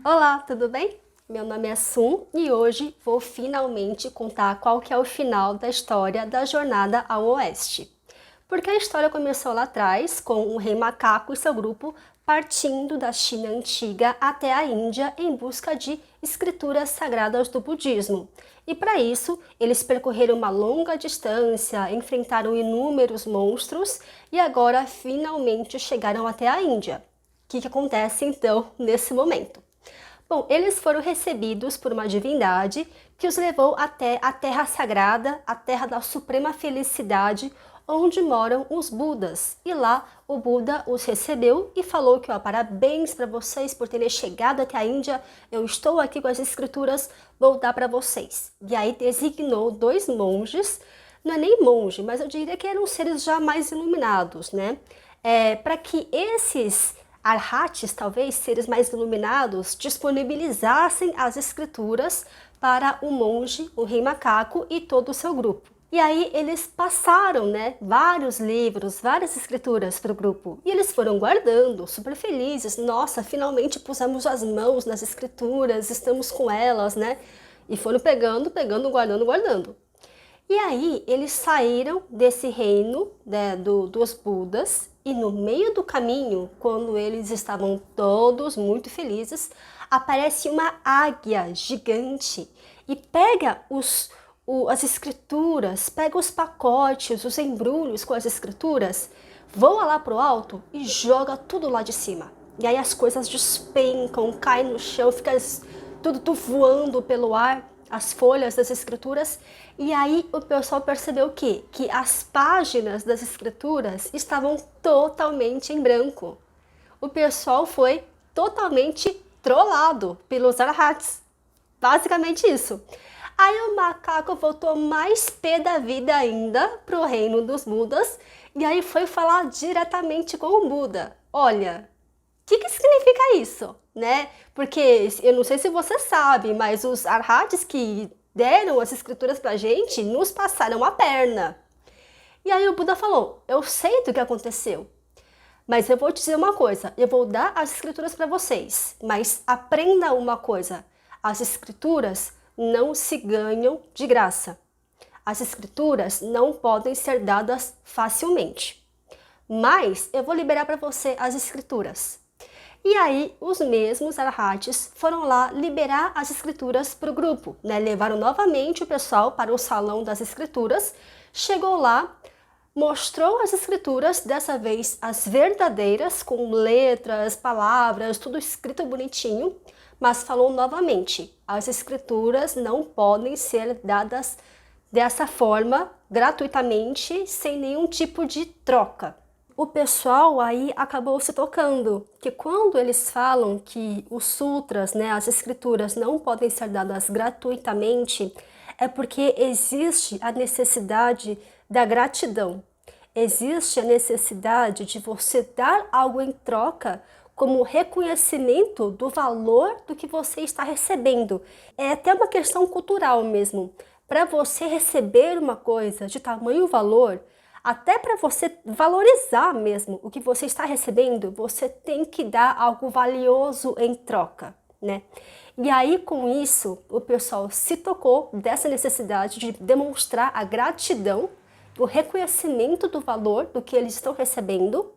Olá, tudo bem? Meu nome é Sun e hoje vou finalmente contar qual que é o final da história da Jornada ao Oeste. Porque a história começou lá atrás com o rei macaco e seu grupo partindo da China antiga até a Índia em busca de escrituras sagradas do budismo. E para isso, eles percorreram uma longa distância, enfrentaram inúmeros monstros e agora finalmente chegaram até a Índia. O que acontece então nesse momento? Bom, eles foram recebidos por uma divindade que os levou até a terra sagrada, a terra da suprema felicidade, onde moram os Budas. E lá o Buda os recebeu e falou que, ó, parabéns para vocês por terem chegado até a Índia, eu estou aqui com as escrituras, vou dar para vocês. E aí designou dois monges, não é nem monge, mas eu diria que eram seres já mais iluminados, né? Para que esses arhates, talvez seres mais iluminados, disponibilizassem as escrituras para o monge, o rei macaco e todo o seu grupo. E aí eles passaram, né, vários livros, várias escrituras para o grupo. E eles foram guardando, super felizes. Nossa, finalmente pusemos as mãos nas escrituras, estamos com elas, né? E foram pegando, guardando, guardando. E aí eles saíram desse reino, né, dos Budas, e no meio do caminho, quando eles estavam todos muito felizes, aparece uma águia gigante e pega as escrituras, pega os pacotes, os embrulhos com as escrituras, voa lá pro alto e joga tudo lá de cima. E aí as coisas despencam, caem no chão, fica tudo voando pelo ar, as folhas das escrituras. E aí o pessoal percebeu o quê? Que as páginas das escrituras estavam totalmente em branco. O pessoal foi totalmente trollado pelos arhats. Basicamente isso. Aí o macaco voltou mais pé da vida ainda pro reino dos Budas e aí foi falar diretamente com o Buda. Olha, o que significa isso, né? Porque eu não sei se você sabe, mas os arhats que deram as escrituras pra gente nos passaram a perna. E aí o Buda falou, eu sei do que aconteceu, mas eu vou te dizer uma coisa, eu vou dar as escrituras para vocês, mas aprenda uma coisa, as escrituras não se ganham de graça. As escrituras não podem ser dadas facilmente. Mas eu vou liberar para você as escrituras. E aí, os mesmos arhats foram lá liberar as escrituras para o grupo, né? Levaram novamente o pessoal para o salão das escrituras. Chegou lá, mostrou as escrituras, dessa vez as verdadeiras, com letras, palavras, tudo escrito bonitinho, mas falou novamente, as escrituras não podem ser dadas dessa forma, gratuitamente, sem nenhum tipo de troca. O pessoal aí acabou se tocando que quando eles falam que os sutras, né, as escrituras não podem ser dadas gratuitamente, é porque existe a necessidade da gratidão. Existe a necessidade de você dar algo em troca como reconhecimento do valor do que você está recebendo. É até uma questão cultural mesmo. Para você receber uma coisa de tamanho valor, até para você valorizar mesmo o que você está recebendo, você tem que dar algo valioso em troca, né? E aí, com isso, o pessoal se tocou dessa necessidade de demonstrar a gratidão, o reconhecimento do valor do que eles estão recebendo.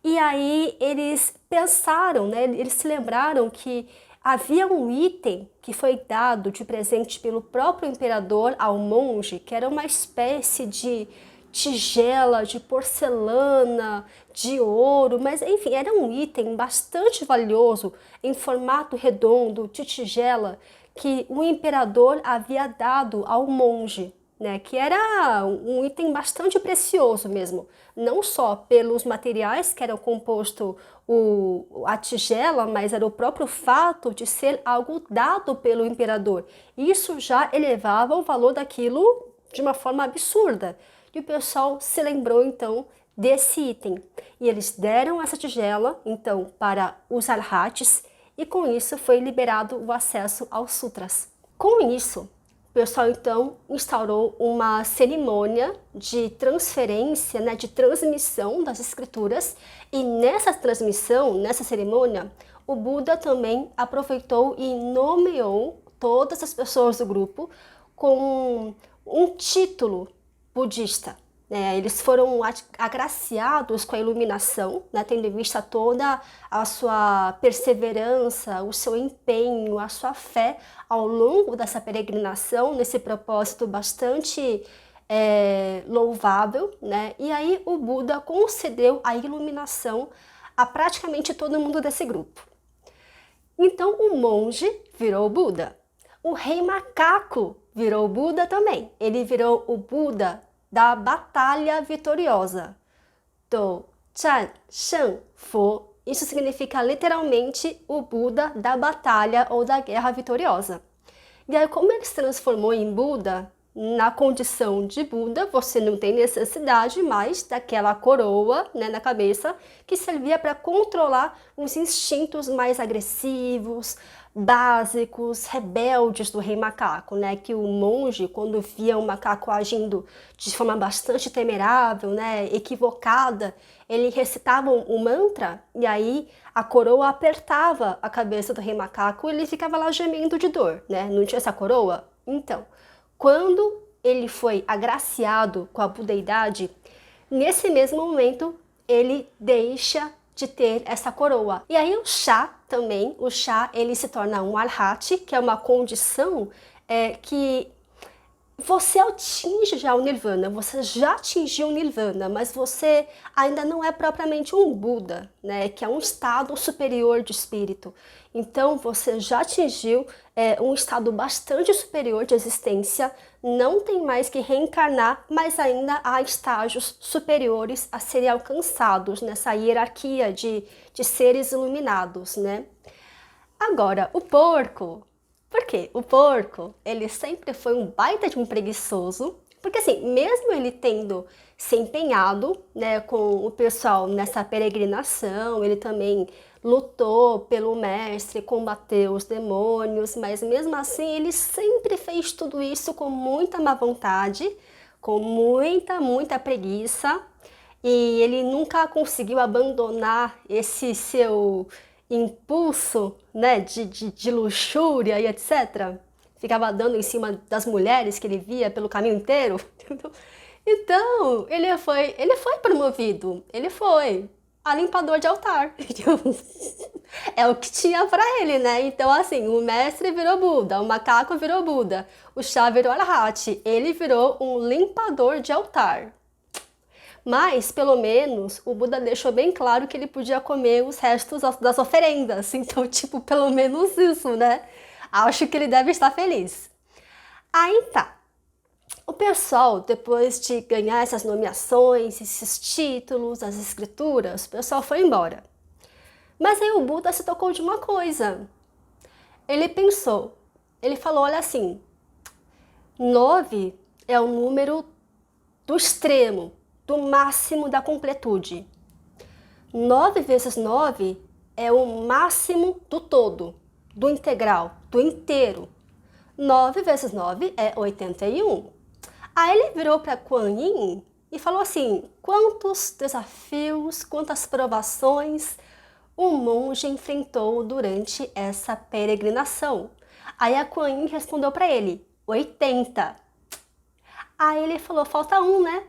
E aí eles pensaram, né? Eles se lembraram que havia um item que foi dado de presente pelo próprio imperador ao monge, que era uma espécie de tigela, de porcelana, de ouro, mas enfim, era um item bastante valioso em formato redondo, de tigela, que o imperador havia dado ao monge, né, que era um item bastante precioso mesmo, não só pelos materiais que eram composto a tigela, mas era o próprio fato de ser algo dado pelo imperador. Isso já elevava o valor daquilo de uma forma absurda. E o pessoal se lembrou então desse item. E eles deram essa tigela então para os arhats e com isso foi liberado o acesso aos sutras. Com isso, o pessoal então instaurou uma cerimônia de transferência, né, de transmissão das escrituras, e nessa transmissão, nessa cerimônia, o Buda também aproveitou e nomeou todas as pessoas do grupo com um título budista. Eles foram agraciados com a iluminação, né, tendo em vista toda a sua perseverança, o seu empenho, a sua fé ao longo dessa peregrinação, nesse propósito bastante louvável, né? E aí o Buda concedeu a iluminação a praticamente todo mundo desse grupo. Então o monge virou o Buda. O rei macaco virou o Buda também. Ele virou o Buda da batalha vitoriosa. Do Zhan Sheng Fu. Isso significa literalmente o Buda da batalha ou da guerra vitoriosa. E aí, como ele se transformou em Buda, na condição de Buda, você não tem necessidade mais daquela coroa, né, na cabeça, que servia para controlar os instintos mais agressivos, básicos, rebeldes do rei macaco, né? Que o monge, quando via um macaco agindo de forma bastante temerável, né, equivocada, ele recitava um mantra e aí a coroa apertava a cabeça do rei macaco e ele ficava lá gemendo de dor, né? Não tinha essa coroa? Então, quando ele foi agraciado com a budeidade, nesse mesmo momento ele deixa de ter essa coroa. E aí o chá também, o chá ele se torna um arhati, que é uma condição que você atinge já o Nirvana, você já atingiu o Nirvana, mas você ainda não é propriamente um Buda, né? Que é um estado superior de espírito. Então você já atingiu um estado bastante superior de existência, não tem mais que reencarnar, mas ainda há estágios superiores a serem alcançados nessa hierarquia de seres iluminados, né? Agora, o porco. Por quê? O porco, ele sempre foi um baita de um preguiçoso, porque assim, mesmo ele tendo se empenhado, né, com o pessoal nessa peregrinação, ele também lutou pelo mestre, combateu os demônios, mas mesmo assim ele sempre fez tudo isso com muita má vontade, com muita preguiça, e ele nunca conseguiu abandonar esse seu impulso, né, de luxúria e etc. Ficava dando em cima das mulheres que ele via pelo caminho inteiro. Então, ele foi promovido, ele foi a limpador de altar. É o que tinha para ele, né? Então, assim, o mestre virou Buda, o macaco virou Buda, o chá virou Arhati, ele virou um limpador de altar. Mas, pelo menos, o Buda deixou bem claro que ele podia comer os restos das oferendas. Então, tipo, pelo menos isso, né? Acho que ele deve estar feliz. Aí tá. O pessoal, depois de ganhar essas nomeações, esses títulos, as escrituras, o pessoal foi embora. Mas aí o Buda se tocou de uma coisa. Ele pensou, ele falou, olha assim, 9 é o número do extremo, do máximo da completude. 9 vezes 9 é o máximo do todo, do integral, do inteiro. 9 vezes 9 é 81. Aí ele virou para Kuan Yin e falou assim, quantos desafios, quantas provações o monge enfrentou durante essa peregrinação? Aí a Kuan Yin respondeu para ele, 80. Aí ele falou, falta um, né?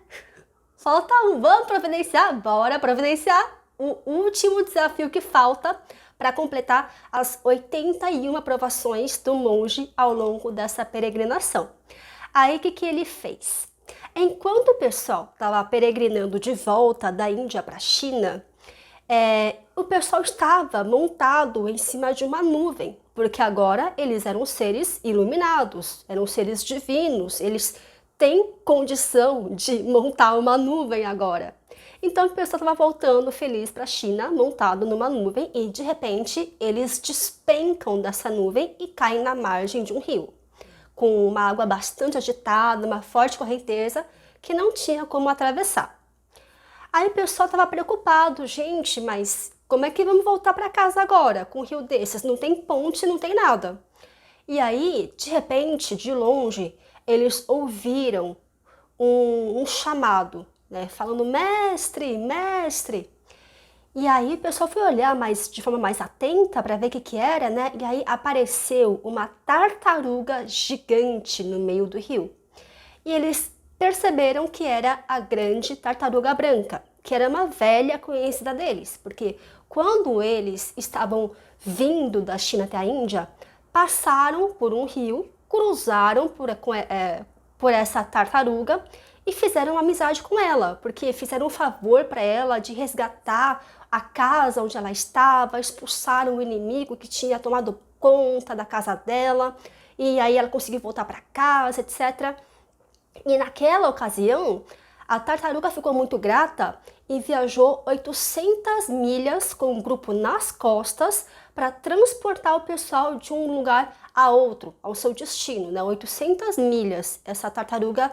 Falta um, vamos providenciar? Bora providenciar o último desafio que falta para completar as 81 aprovações do monge ao longo dessa peregrinação. Aí o que ele fez? Enquanto o pessoal estava peregrinando de volta da Índia para a China, o pessoal estava montado em cima de uma nuvem, porque agora eles eram seres iluminados, eram seres divinos, eles têm condição de montar uma nuvem agora. Então o pessoal estava voltando feliz para a China, montado numa nuvem, e de repente eles despencam dessa nuvem e caem na margem de um rio, com uma água bastante agitada, uma forte correnteza que não tinha como atravessar. Aí o pessoal estava preocupado, gente, mas como é que vamos voltar para casa agora com um rio desses? Não tem ponte, não tem nada. E aí, de repente, de longe, eles ouviram um chamado, né? Falando, mestre, mestre. E aí o pessoal foi olhar de forma mais atenta para ver o que era, né? E aí apareceu uma tartaruga gigante no meio do rio. E eles perceberam que era a grande tartaruga branca, que era uma velha conhecida deles, porque quando eles estavam vindo da China até a Índia, passaram por um rio, cruzaram por essa tartaruga e fizeram amizade com ela, porque fizeram um favor para ela de resgatar a casa onde ela estava, expulsaram o inimigo que tinha tomado conta da casa dela, e aí ela conseguiu voltar para casa, etc. E naquela ocasião, a tartaruga ficou muito grata e viajou 800 milhas com um grupo nas costas para transportar o pessoal de um lugar a outro, ao seu destino, né? 800 milhas. Essa tartaruga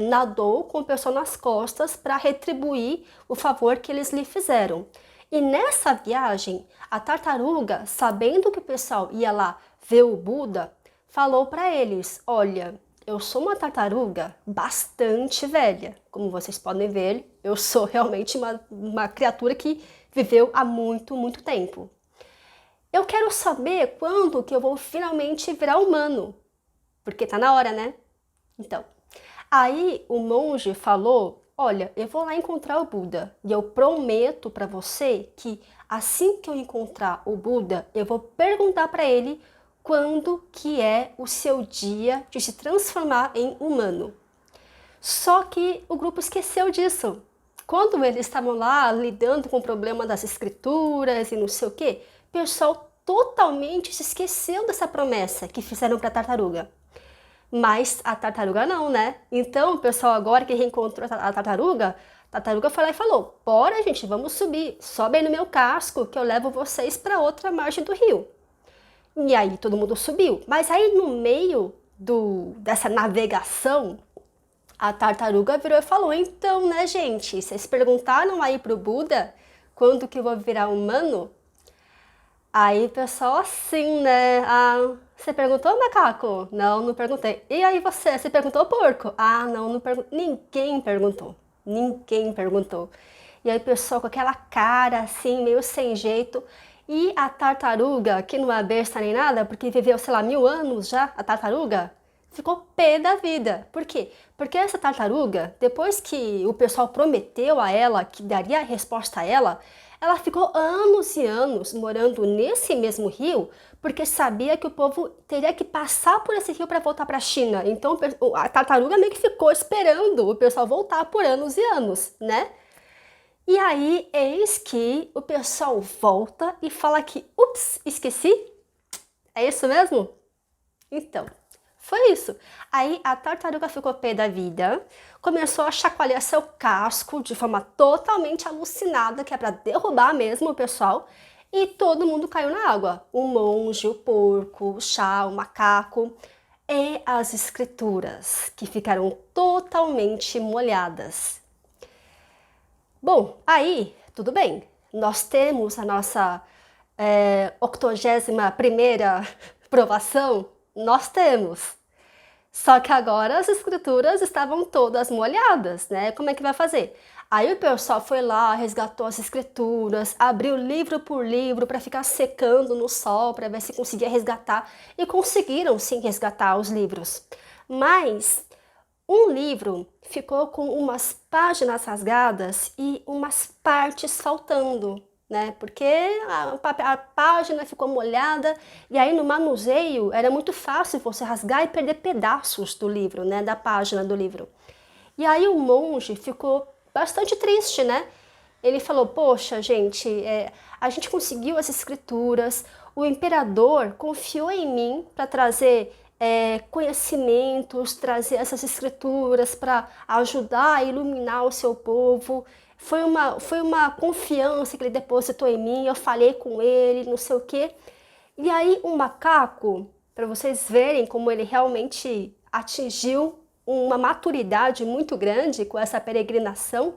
nadou com o pessoal nas costas para retribuir o favor que eles lhe fizeram. E nessa viagem, a tartaruga, sabendo que o pessoal ia lá ver o Buda, falou para eles, olha, eu sou uma tartaruga bastante velha. Como vocês podem ver, eu sou realmente uma criatura que viveu há muito, muito tempo. Eu quero saber quando que eu vou finalmente virar humano, porque tá na hora, né? Então, aí o monge falou, olha, eu vou lá encontrar o Buda e eu prometo para você que assim que eu encontrar o Buda, eu vou perguntar para ele quando que é o seu dia de se transformar em humano. Só que o grupo esqueceu disso. Quando eles estavam lá lidando com o problema das escrituras e não sei o que, o pessoal totalmente se esqueceu dessa promessa que fizeram para a tartaruga. Mas a tartaruga não, né? Então o pessoal agora que reencontrou a tartaruga foi lá e falou, bora gente, vamos subir, sobe aí no meu casco que eu levo vocês para outra margem do rio. E aí todo mundo subiu. Mas aí no meio dessa navegação, a tartaruga virou e falou, então, né, gente, vocês perguntaram aí pro Buda quando que eu vou virar humano? Aí o pessoal assim, né, você perguntou, macaco? Não, não perguntei. E aí você perguntou, porco? Ah, não, não perguntei. Ninguém perguntou. Ninguém perguntou. E aí o pessoal com aquela cara assim, meio sem jeito. E a tartaruga, que não é besta nem nada, porque viveu, sei lá, 1000 anos já, a tartaruga, ficou pé da vida. Por quê? Porque essa tartaruga, depois que o pessoal prometeu a ela que daria a resposta a ela ficou anos e anos morando nesse mesmo rio, porque sabia que o povo teria que passar por esse rio para voltar para a China. Então a tartaruga meio que ficou esperando o pessoal voltar por anos e anos, né? E aí, eis que o pessoal volta e fala que, ups, esqueci? É isso mesmo? Então, foi isso. Aí a tartaruga ficou pé da vida, começou a chacoalhar seu casco de forma totalmente alucinada, que é para derrubar mesmo o pessoal, e todo mundo caiu na água. O monge, o porco, o chá, o macaco e as escrituras, que ficaram totalmente molhadas. Bom, aí, tudo bem, nós temos a nossa 81ª provação, nós temos. Só que agora as escrituras estavam todas molhadas, né? Como é que vai fazer? Aí o pessoal foi lá, resgatou as escrituras, abriu livro por livro para ficar secando no sol, para ver se conseguia resgatar. E conseguiram sim resgatar os livros. Mas um livro ficou com umas páginas rasgadas e umas partes faltando, né? Porque a página ficou molhada e aí no manuseio era muito fácil você rasgar e perder pedaços do livro, né? Da página do livro. E aí o monge ficou bastante triste, né? Ele falou, poxa, gente, a gente conseguiu as escrituras, o imperador confiou em mim para trazer conhecimentos, trazer essas escrituras para ajudar a iluminar o seu povo. Foi uma confiança que ele depositou em mim, eu falei com ele, não sei o quê. E aí o macaco, para vocês verem como ele realmente atingiu uma maturidade muito grande com essa peregrinação,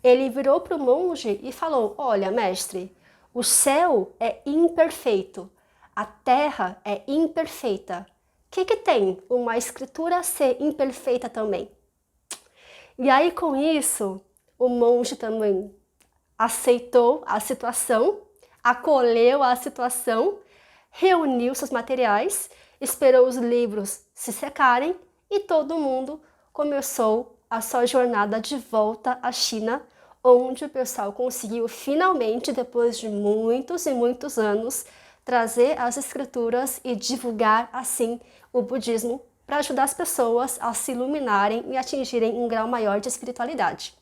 ele virou para o monge e falou, olha, mestre, o céu é imperfeito, A Terra é imperfeita. O que tem uma escritura ser imperfeita também? E aí, com isso, o monge também aceitou a situação, acolheu a situação, reuniu seus materiais, esperou os livros se secarem e todo mundo começou a sua jornada de volta à China, onde o pessoal conseguiu finalmente, depois de muitos e muitos anos, trazer as escrituras e divulgar assim o budismo para ajudar as pessoas a se iluminarem e atingirem um grau maior de espiritualidade.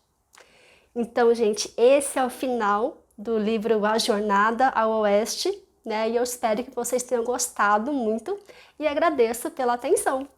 Então, gente, esse é o final do livro A Jornada ao Oeste, né? E eu espero que vocês tenham gostado muito e agradeço pela atenção.